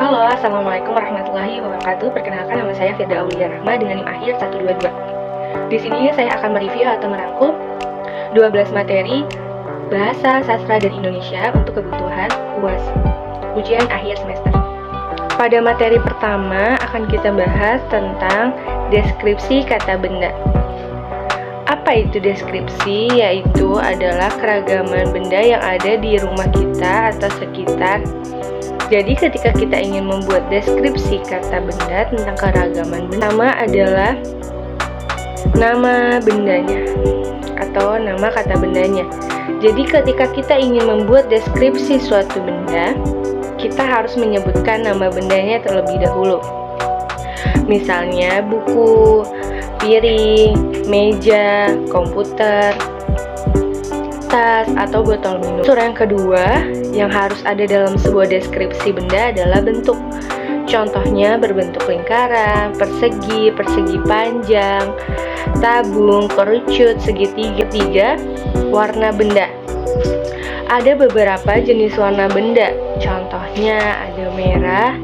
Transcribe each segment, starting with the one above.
Halo, Assalamualaikum warahmatullahi wabarakatuh. Perkenalkan, nama saya Firda Aulia Rahma dengan NIM akhir 122. Di sini saya akan mereview atau merangkum 12 materi Bahasa, Sastra, dan Indonesia untuk kebutuhan UAS, ujian akhir semester. Pada materi pertama akan kita bahas tentang deskripsi kata benda. Apa itu deskripsi? Yaitu adalah keragaman benda yang ada di rumah kita atau sekitar. Jadi ketika kita ingin membuat deskripsi kata benda tentang keragaman benda, pertama adalah nama bendanya atau nama kata bendanya. Jadi ketika kita ingin membuat deskripsi suatu benda, kita harus menyebutkan nama bendanya terlebih dahulu. Misalnya buku, piring, meja, komputer, tas, atau botol minum. Unsur yang kedua yang harus ada dalam sebuah deskripsi benda adalah bentuk. Contohnya berbentuk lingkaran, persegi, persegi panjang, tabung, kerucut, segitiga, warna benda. Ada beberapa jenis warna benda. Contohnya ada merah,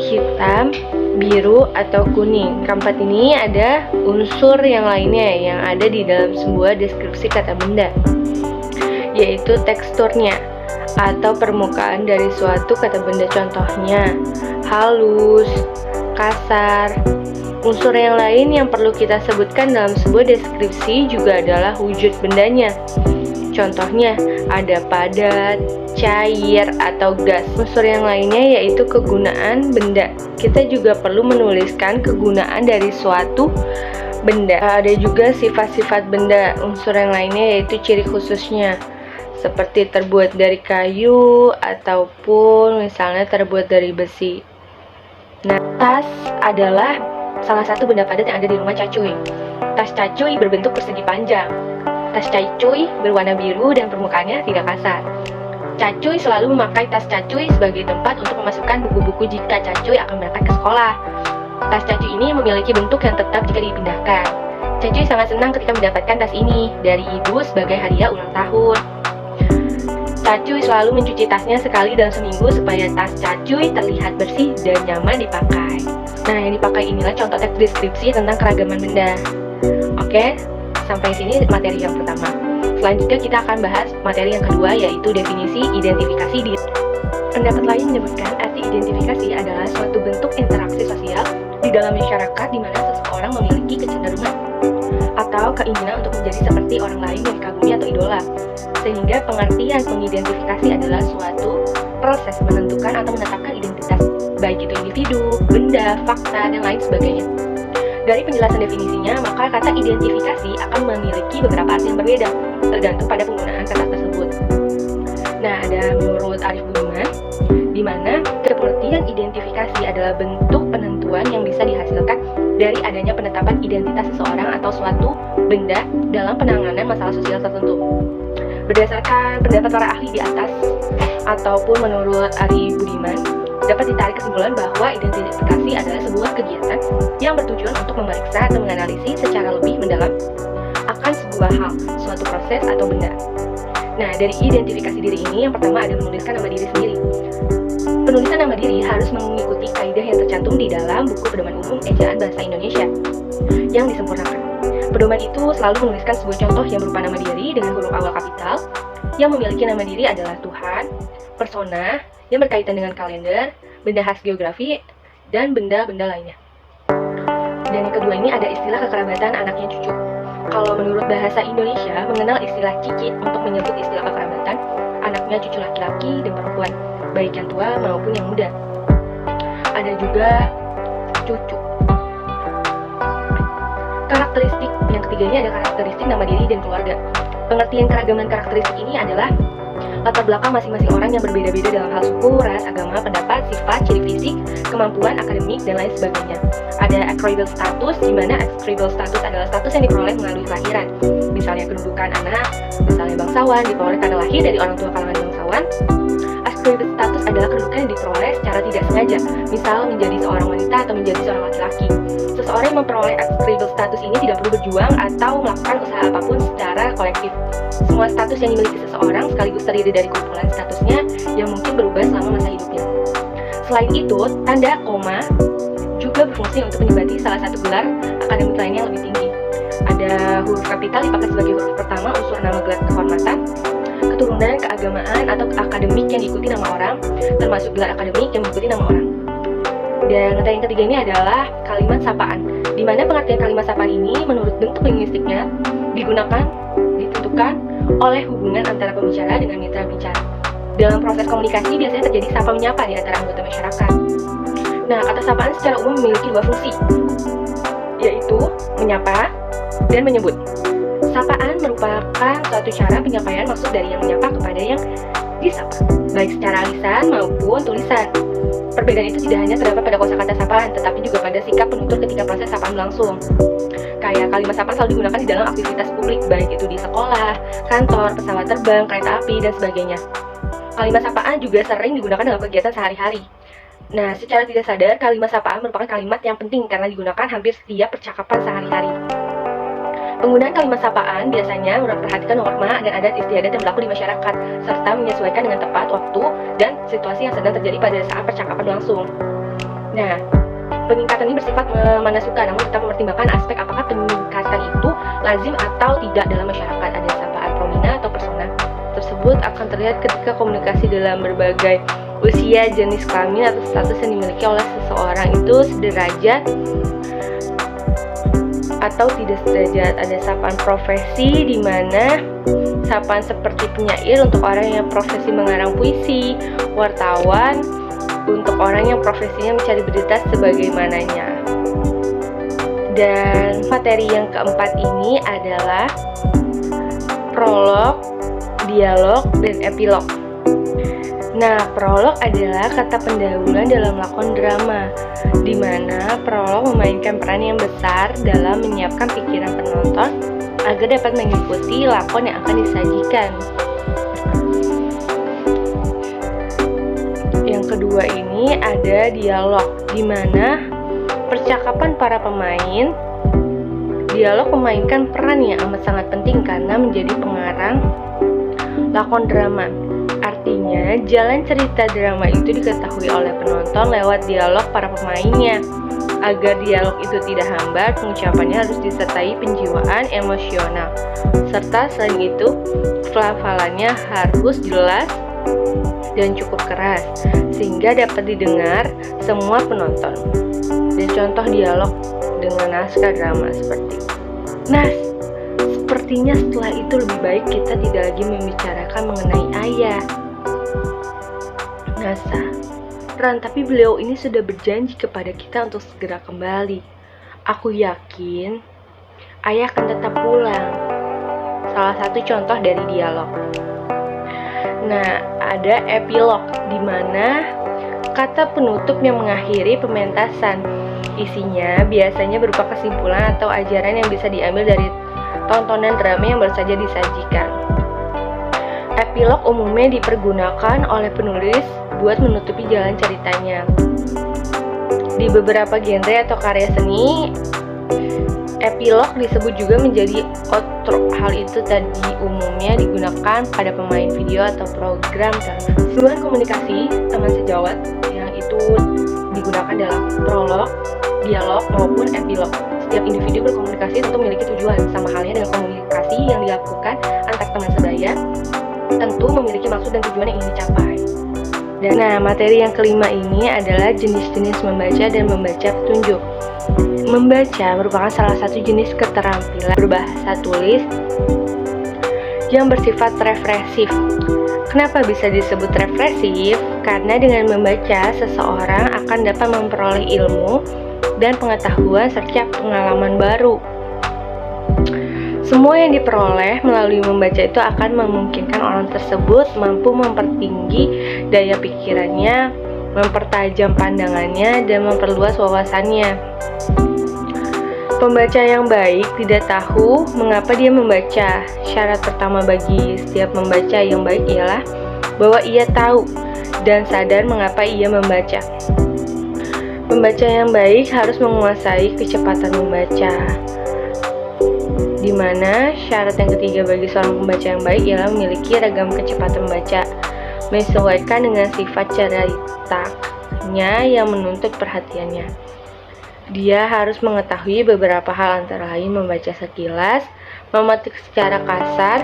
hitam, biru, atau kuning. Keempat ini ada unsur yang lainnya yang ada di dalam sebuah deskripsi kata benda, yaitu teksturnya atau permukaan dari suatu kata benda. Contohnya halus, kasar. Unsur yang lain yang perlu kita sebutkan dalam sebuah deskripsi juga adalah wujud bendanya. Contohnya ada padat, cair, atau gas. Unsur yang lainnya yaitu kegunaan benda. Kita juga perlu menuliskan kegunaan dari suatu benda. Ada juga sifat-sifat benda. Unsur yang lainnya yaitu ciri khususnya, seperti terbuat dari kayu ataupun misalnya terbuat dari besi. Nah, tas adalah salah satu benda padat yang ada di rumah Cacuy. Tas Cacuy berbentuk persegi panjang. Tas Cacuy berwarna biru dan permukaannya tidak kasar. Cacuy selalu memakai tas Cacuy sebagai tempat untuk memasukkan buku-buku jika Cacuy akan berangkat ke sekolah. Tas Cacuy ini memiliki bentuk yang tetap jika dipindahkan. Cacuy sangat senang ketika mendapatkan tas ini dari ibu sebagai hadiah ulang tahun. Cacuy selalu mencuci tasnya sekali dalam seminggu supaya tas Cacuy terlihat bersih dan nyaman dipakai. Nah, yang dipakai inilah contoh teks deskripsi tentang keragaman benda. Oke, sampai sini materi yang pertama. Selanjutnya kita akan bahas materi yang kedua, yaitu definisi identifikasi diri. Pendapat lain menyebutkan arti identifikasi adalah suatu bentuk interaksi sosial di dalam masyarakat di mana seseorang memiliki kecenderungan atau keinginan untuk menjadi seperti orang lain yang dikagumi atau idola. Sehingga pengertian mengidentifikasi adalah suatu proses menentukan atau menetapkan identitas, baik itu individu, benda, fakta, dan lain sebagainya. Dari penjelasan definisinya, maka kata identifikasi akan memiliki beberapa arti yang berbeda, tergantung pada penggunaan kata tersebut. Nah, ada menurut Arif Budiman, di mana pengertian identifikasi adalah bentuk penentuan yang bisa dihasilkan dari adanya penetapan identitas seseorang atau suatu benda dalam penanganan masalah sosial tertentu. Berdasarkan pendapat para ahli di atas, ataupun menurut Arif Budiman, dapat ditarik kesimpulan bahwa identifikasi adalah sebuah kegiatan yang bertujuan untuk memeriksa atau menganalisis secara lebih mendalam akan sebuah hal, suatu proses atau benda. Nah, dari identifikasi diri ini, yang pertama ada menuliskan nama diri sendiri. Penulisan nama diri harus mengikuti kaidah yang tercantum di dalam buku Pedoman Umum Ejaan Bahasa Indonesia yang disempurnakan. Pedoman itu selalu menuliskan sebuah contoh yang berupa nama diri dengan huruf awal kapital. Yang memiliki nama diri adalah Tuhan, persona yang berkaitan dengan kalender, benda khas geografi, dan benda-benda lainnya. Dan yang kedua ini ada istilah kekerabatan anaknya cucu. Kalau menurut bahasa Indonesia, mengenal istilah cicit untuk menyebut istilah kekerabatan anaknya cucu laki-laki dan perempuan, baik yang tua maupun yang muda. Ada juga cucu. Karakteristik yang ketiga ini ada karakteristik nama diri dan keluarga. Pengertian keragaman karakteristik ini adalah latar belakang masing-masing orang yang berbeda-beda dalam hal suku, ras, agama, pendapat, sifat, ciri fisik, kemampuan akademik, dan lain sebagainya. Ada ascribal status, di mana ascribal status adalah status yang diperoleh melalui kelahiran. Misalnya kedudukan anak, misalnya bangsawan, diperoleh karena lahir dari orang tua kalangan bangsawan. Ascribal status adalah kedudukan yang diperoleh secara tidak sengaja, misal menjadi seorang wanita atau menjadi seorang laki-laki. Seseorang yang memperoleh ascribal status ini tidak perlu berjuang atau melakukan usaha apapun secara kolektif. Semua status yang dimiliki seseorang sekaligus terdiri dari kumpulan statusnya yang mungkin berubah selama masa hidupnya. Selain itu, tanda koma juga berfungsi untuk menyebati salah satu gelar akademik lainnya yang lebih tinggi. Ada huruf kapital dipakai sebagai huruf pertama unsur nama gelar kehormatan, keturunan, keagamaan, atau akademik yang diikuti nama orang, termasuk gelar akademik yang diikuti nama orang. Dan kata yang ketiga ini adalah kalimat sapaan, di mana pengertian kalimat sapaan ini menurut bentuk linguistiknya ditentukan oleh hubungan antara pembicara dengan mitra bicara. Dalam proses komunikasi biasanya terjadi sapa menyapa di antara anggota masyarakat. Nah, kata sapaan secara umum memiliki dua fungsi, yaitu menyapa dan menyebut. Sapaan merupakan suatu cara penyampaian maksud dari yang menyapa kepada yang disapa, baik secara lisan maupun tulisan. Perbedaan itu tidak hanya terdapat pada kosakata sapaan, tetapi juga pada sikap penutur ketika proses sapaan berlangsung. Kayak kalimat sapaan selalu digunakan di dalam aktivitas publik, baik itu di sekolah, kantor, pesawat terbang, kereta api, dan sebagainya. Kalimat sapaan juga sering digunakan dalam kegiatan sehari-hari. Nah, secara tidak sadar, kalimat sapaan merupakan kalimat yang penting karena digunakan hampir setiap percakapan sehari-hari. Penggunaan kalimat sapaan biasanya memperhatikan norma dan adat istiadat yang berlaku di masyarakat, serta menyesuaikan dengan tepat waktu dan situasi yang sedang terjadi pada saat percakapan berlangsung. Nah, peningkatan ini bersifat memanasukan, namun tetap mempertimbangkan aspek apakah peningkatan itu lazim atau tidak dalam masyarakat. Ada sapaan promina atau persona. Tersebut akan terlihat ketika komunikasi dalam berbagai usia, jenis kelamin, atau status yang dimiliki oleh seseorang itu sederajat atau tidak sederajat. Ada sapaan profesi, di mana sapaan seperti penyair untuk orang yang profesi mengarang puisi, wartawan untuk orang yang profesinya mencari berita sebagaimananya. Dan materi yang keempat ini adalah prolog, dialog, dan epilog. Nah, prolog adalah kata pendahuluan dalam lakon drama, di mana prolog memainkan peran yang besar dalam menyiapkan pikiran penonton agar dapat mengikuti lakon yang akan disajikan. Yang kedua ini ada dialog, di mana percakapan para pemain. Dialog memainkan peran yang amat sangat penting karena menjadi pengarang lakon drama. Artinya, jalan cerita drama itu diketahui oleh penonton lewat dialog para pemainnya. Agar dialog itu tidak hambar, pengucapannya harus disertai penjiwaan emosional. Serta selain itu, pelafalannya harus jelas dan cukup keras, sehingga dapat didengar semua penonton. Dan contoh dialog dengan naskah drama seperti Nah, sepertinya setelah itu lebih baik kita tidak lagi membicarakan mengenai ayah Nasa, Ran, tapi beliau ini sudah berjanji kepada kita untuk segera kembali. Aku yakin ayah akan tetap pulang. Salah satu contoh dari dialog. Nah, ada epilog, di mana kata penutup yang mengakhiri pementasan. Isinya biasanya berupa kesimpulan atau ajaran yang bisa diambil dari tontonan drama yang baru saja disajikan. Epilog umumnya dipergunakan oleh penulis buat menutupi jalan ceritanya. Di beberapa genre atau karya seni, epilog disebut juga menjadi outro. Hal itu tadi umumnya digunakan pada pemain video atau program televisi. Hubungan komunikasi teman sejawat yang itu digunakan dalam prolog, dialog, maupun epilog. Setiap individu berkomunikasi tentu memiliki tujuan, sama halnya dengan komunikasi yang dilakukan antar teman sebaya, tentu memiliki maksud dan tujuan yang ingin dicapai. Dan materi yang kelima ini adalah jenis-jenis membaca dan membaca petunjuk. Membaca merupakan salah satu jenis keterampilan berbahasa tulis yang bersifat refleksif. Kenapa bisa disebut refleksif? Karena dengan membaca, seseorang akan dapat memperoleh ilmu dan pengetahuan serta pengalaman baru. Semua yang diperoleh melalui membaca itu akan memungkinkan orang tersebut mampu mempertinggi daya pikirannya, mempertajam pandangannya, dan memperluas wawasannya. Pembaca yang baik tidak tahu mengapa dia membaca. Syarat pertama bagi setiap membaca yang baik ialah bahwa ia tahu dan sadar mengapa ia membaca. Pembaca yang baik harus menguasai kecepatan membaca. Di mana syarat yang ketiga bagi seorang pembaca yang baik ialah memiliki ragam kecepatan membaca, menyesuaikan dengan sifat cerita. tokohnya yang menuntut perhatiannya. Dia harus mengetahui beberapa hal, antara lain membaca sekilas, memetik secara kasar,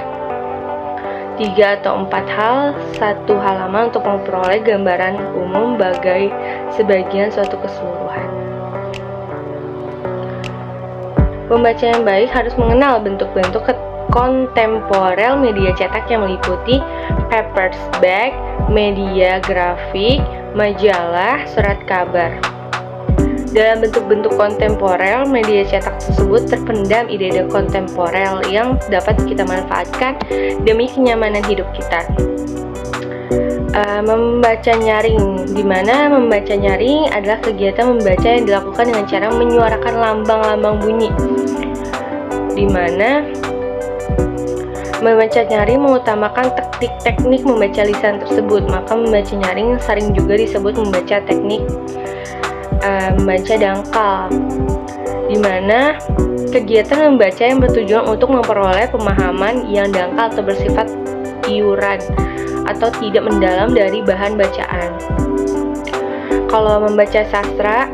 3 atau 4 hal satu halaman untuk memperoleh gambaran umum bagai sebagian suatu keseluruhan. Pembaca yang baik harus mengenal bentuk-bentuk kontemporer media cetak yang meliputi paperback, media grafik, majalah, surat kabar. Dalam bentuk-bentuk kontemporer media cetak tersebut terpendam ide-ide kontemporer yang dapat kita manfaatkan demi kenyamanan hidup kita. Membaca nyaring, di mana membaca nyaring adalah kegiatan membaca yang dilakukan dengan cara menyuarakan lambang-lambang bunyi, di mana membaca nyaring mengutamakan teknik membaca lisan tersebut. Maka membaca nyaring sering juga disebut membaca teknik membaca dangkal, di mana kegiatan membaca yang bertujuan untuk memperoleh pemahaman yang dangkal atau bersifat iuran atau tidak mendalam dari bahan bacaan. Kalau membaca sastra,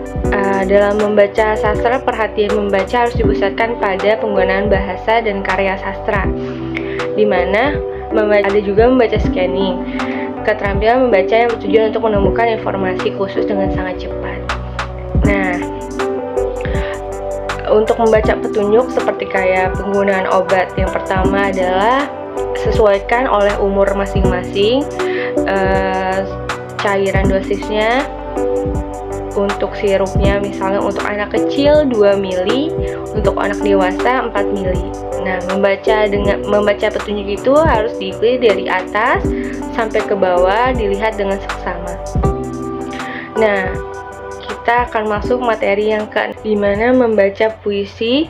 dalam membaca sastra, perhatian membaca harus dipusatkan pada penggunaan bahasa dan karya sastra, di mana ada juga membaca scanning, keterampilan membaca yang bertujuan untuk menemukan informasi khusus dengan sangat cepat. Nah, untuk membaca petunjuk seperti kayak penggunaan obat, yang pertama adalah sesuaikan oleh umur masing-masing, cairan dosisnya. Untuk sirupnya, misalnya untuk anak kecil 2 mili, untuk anak dewasa 4 mili. Nah, membaca petunjuk itu harus diikuti dari atas sampai ke bawah, dilihat dengan seksama. Nah, kita akan masuk materi yang di mana membaca puisi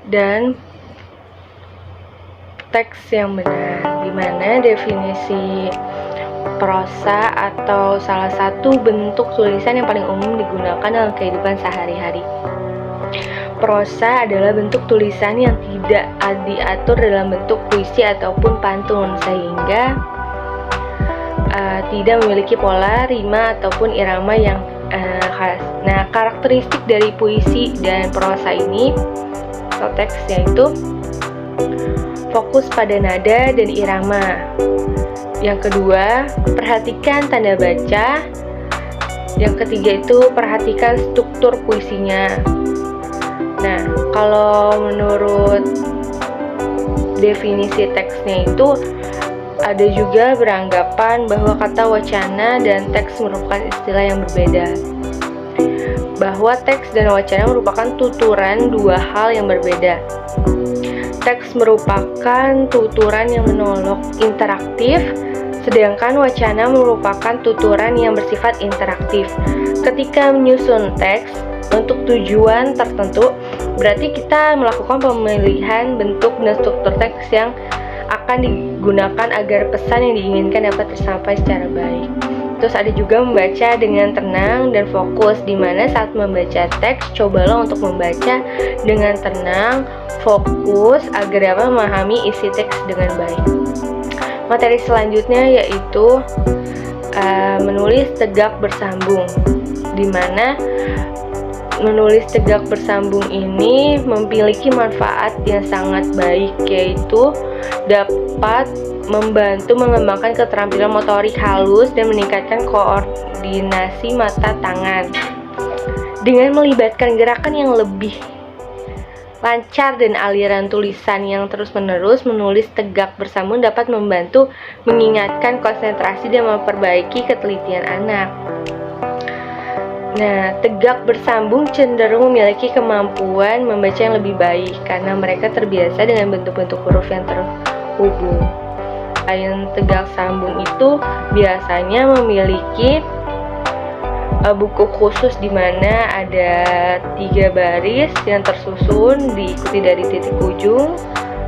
dan teks yang benar, di mana definisi prosa atau salah satu bentuk tulisan yang paling umum digunakan dalam kehidupan sehari-hari. Prosa adalah bentuk tulisan yang tidak diatur dalam bentuk puisi ataupun pantun, sehingga tidak memiliki pola, rima ataupun irama yang khas. Nah, karakteristik dari puisi dan prosa ini atau teks yaitu fokus pada nada dan irama. Yang kedua, perhatikan tanda baca. Yang ketiga itu perhatikan struktur puisinya. Nah, kalau menurut definisi teksnya itu ada juga beranggapan bahwa kata wacana dan teks merupakan istilah yang berbeda. Bahwa teks dan wacana merupakan tuturan dua hal yang berbeda. Teks merupakan tuturan yang menolong interaktif, sedangkan wacana merupakan tuturan yang bersifat interaktif. Ketika menyusun teks untuk tujuan tertentu, berarti kita melakukan pemilihan bentuk dan struktur teks yang akan digunakan agar pesan yang diinginkan dapat tersampaikan secara baik. Terus ada juga membaca dengan tenang dan fokus, di mana saat membaca teks, cobalah untuk membaca dengan tenang, fokus agar dapat memahami isi teks dengan baik. Materi selanjutnya yaitu menulis tegak bersambung, di mana menulis tegak bersambung ini memiliki manfaat yang sangat baik, yaitu dapat membantu mengembangkan keterampilan motorik halus dan meningkatkan koordinasi mata tangan. Dengan melibatkan gerakan yang lebih lancar dan aliran tulisan yang terus-menerus, menulis tegak bersambung dapat membantu mengingatkan konsentrasi dan memperbaiki ketelitian anak. Nah, tegak bersambung cenderung memiliki kemampuan membaca yang lebih baik karena mereka terbiasa dengan bentuk-bentuk huruf yang terhubung. Selain tegak sambung itu biasanya memiliki buku khusus di mana ada 3 baris yang tersusun, diikuti dari titik ujung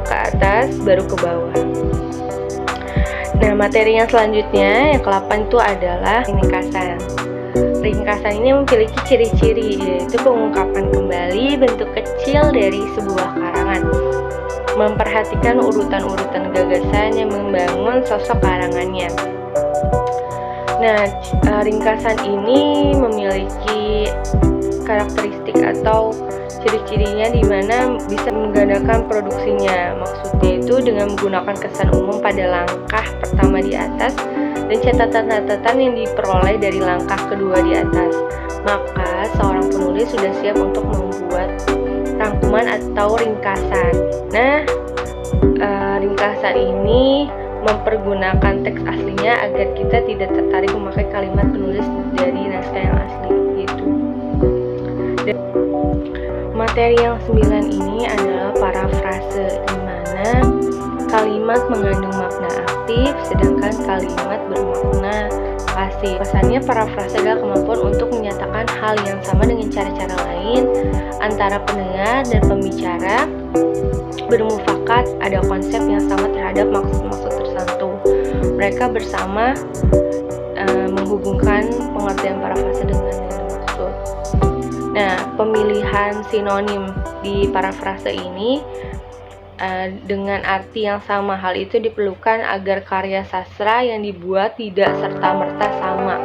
ke atas baru ke bawah. Nah, materi yang selanjutnya yang ke-8 itu adalah ringkasan. Ringkasan ini memiliki ciri-ciri, yaitu pengungkapan kembali bentuk kecil dari sebuah karangan, memperhatikan urutan-urutan gagasan yang membangun sosok karangannya. Nah, ringkasan ini memiliki karakteristik atau ciri-cirinya di mana bisa menggandakan produksinya. Maksudnya itu dengan menggunakan kesan umum pada langkah pertama di atas dan catatan-catatan yang diperoleh dari langkah kedua di atas. Maka seorang penulis sudah siap untuk membuat rangkuman atau ringkasan. Nah, ringkasan ini mempergunakan teks aslinya agar kita tidak tertarik memakai kalimat penulis dari naskah yang asli gitu. Dan materi yang 9 ini adalah parafrase, di mana kalimat mengandung makna aktif sedangkan kalimat bermakna pasif. Pesannya parafrase adalah kemampuan untuk menyatakan hal yang sama dengan cara-cara lain antara pendengar dan pembicara bermufakat ada konsep yang sama terhadap maksud-maksud tertentu. Mereka bersama menghubungkan pengertian parafrase dengan maksud. Nah, pemilihan sinonim di parafrase ini dengan arti yang sama. Hal itu diperlukan agar karya sastra yang dibuat tidak serta-merta sama.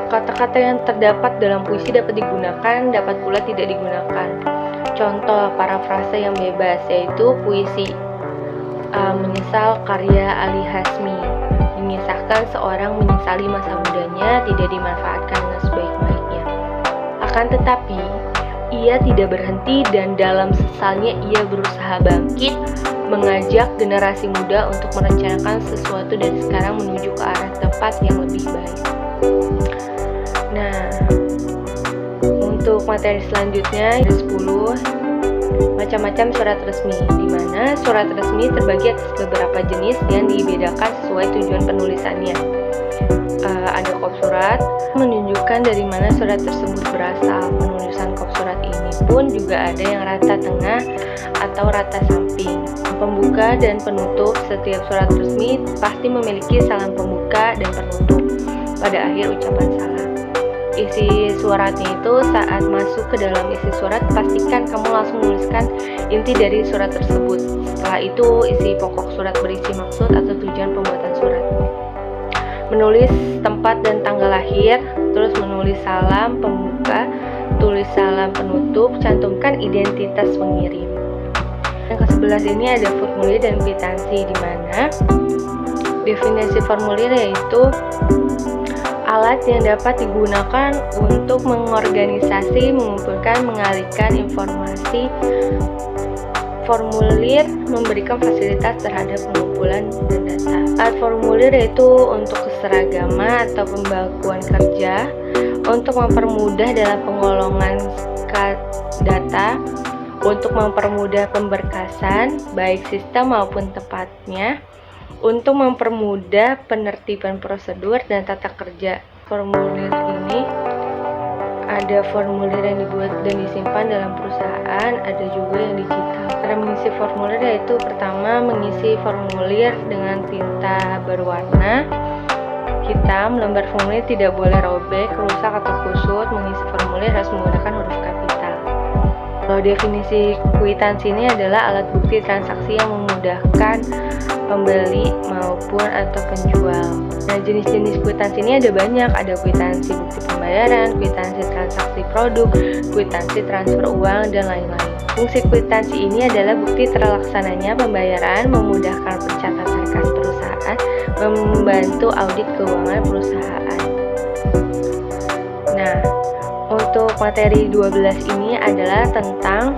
Kata-kata yang terdapat dalam puisi dapat digunakan, dapat pula tidak digunakan. Contoh parafrase yang bebas yaitu puisi Menyesal karya Ali Hasmi. Mengisahkan seorang menyesali masa mudanya tidak dimanfaatkan dengan sebaik-baiknya. Akan tetapi, ia tidak berhenti dan dalam sesalnya ia berusaha bangkit, mengajak generasi muda untuk merencanakan sesuatu dari sekarang menuju ke arah tempat yang lebih baik. Nah, untuk materi selanjutnya ada 10 macam-macam surat resmi, di mana surat resmi terbagi atas beberapa jenis yang dibedakan sesuai tujuan penulisannya. Ada kop surat menunjukkan dari mana surat tersebut berasal. Penulisan kop surat ini pun juga ada yang rata tengah atau rata samping. Pembuka dan penutup setiap surat resmi pasti memiliki salam pembuka dan penutup pada akhir ucapan salam. Isi suratnya itu saat masuk ke dalam isi surat, pastikan kamu langsung menuliskan inti dari surat tersebut. Setelah itu, isi pokok surat berisi maksud atau tujuan pembuatan surat. Menulis tempat dan tanggal lahir, terus menulis salam pembuka, tulis salam penutup, cantumkan identitas pengirim. Yang ke-11 ini ada formulir dan kwitansi, di mana definisi formulir yaitu alat yang dapat digunakan untuk mengorganisasi, mengumpulkan, mengalihkan informasi. Formulir memberikan fasilitas terhadap pengumpulan dan data. Alat formulir yaitu untuk keseragaman atau pembakuan kerja, untuk mempermudah dalam penggolongan data, untuk mempermudah pemberkasan, baik sistem maupun tempatnya, untuk mempermudah penertiban prosedur dan tata kerja. Formulir ini ada formulir yang dibuat dan disimpan dalam perusahaan, ada juga yang digital. Cara mengisi formulir yaitu pertama mengisi formulir dengan tinta berwarna hitam. Lembar formulir tidak boleh robek, rusak atau kusut. Mengisi formulir harus menggunakan huruf kapital. Kalau definisi kwitansi ini adalah alat bukti transaksi yang memudahkan pembeli maupun atau penjual. Nah, jenis-jenis kwitansi ini ada banyak. Ada kwitansi bukti pembayaran, kwitansi transaksi produk, kwitansi transfer uang, dan lain-lain. Fungsi kwitansi ini adalah bukti terlaksananya pembayaran, memudahkan pencatatan kas perusahaan, membantu audit keuangan perusahaan. Nah, untuk materi 12 ini adalah tentang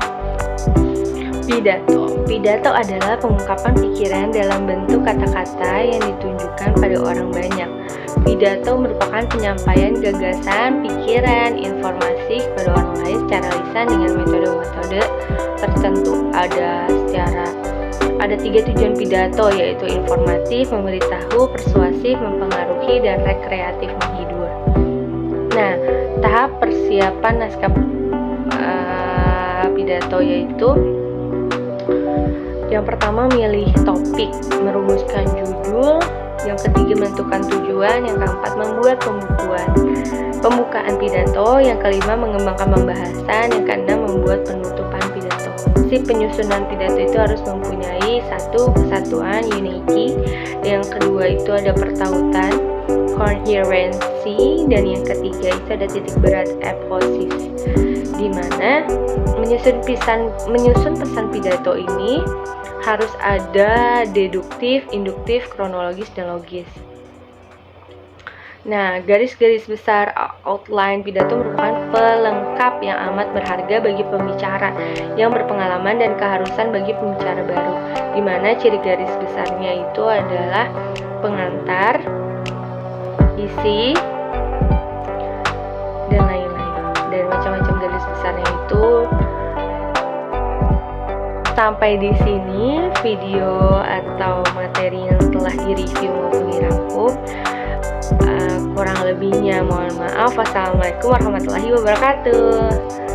pidato. Pidato adalah pengungkapan pikiran dalam bentuk kata-kata yang ditunjukkan pada orang banyak. Pidato merupakan penyampaian gagasan, pikiran, informasi kepada orang lain secara lisan dengan metode-metode tertentu. Ada 3 tujuan pidato, yaitu informatif, memberitahu, persuasif, mempengaruhi, dan rekreatif, menghibur. Nah, tahap persiapan naskah pidato yaitu yang pertama milih topik, merumuskan judul, yang ketiga menentukan tujuan, yang keempat membuat pembukaan pidato, yang kelima mengembangkan pembahasan, yang keenam membuat penutupan pidato. Si penyusunan pidato itu harus mempunyai satu kesatuan, unity, yang kedua itu ada pertautan, coherence, fungsi, dan yang ketiga itu ada titik berat eposis, di mana menyusun pesan pidato ini harus ada deduktif, induktif, kronologis, dan logis. Nah, garis-garis besar outline pidato merupakan pelengkap yang amat berharga bagi pembicara yang berpengalaman dan keharusan bagi pembicara baru, di mana ciri garis besarnya itu adalah pengantar, isi, dan lain-lain. Dan macam-macam garis besarnya itu. Sampai di sini video atau materi yang telah direview maupun dirangkum. Kurang lebihnya mohon maaf. Wassalamualaikum warahmatullahi wabarakatuh.